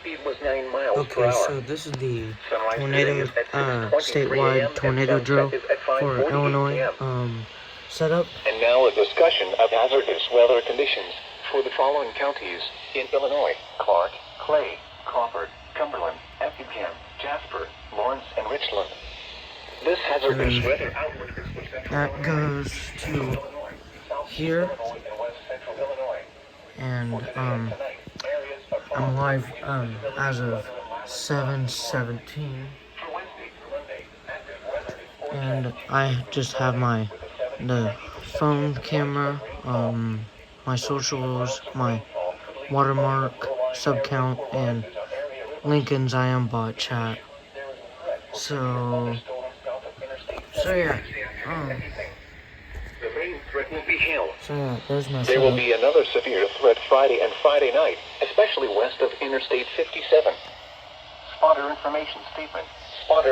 speed was 9 miles per Okay, hour. so this is the Sunrise tornado, today is at 6:23 statewide a.m. tornado and drill sunset is at for 5:48 Illinois p.m. setup. And now a discussion of hazardous weather conditions for the following counties in Illinois: Clark, Clay, Crawford, Cumberland, Effingham, Jasper, Lawrence, and Richland. This hazardous weather outlook is for central That Illinois, goes eastern to Illinois, southeast here, Illinois, and west central Illinois. and For today and tonight, areas of I'm fog live possibility as of of weather and mild 7:17, For Wednesday through Monday, active weather is and forecast to I increase just have Friday my with a 70 to the 90% phone chance of camera, widespread rainfall. my socials, my watermark, sub count, and Lincoln's I am bot chat. So yeah, The main threat will be hail. there's my There will setup. be another severe threat Friday and Friday night, especially west of Interstate 57. Spotter information statement. Spotter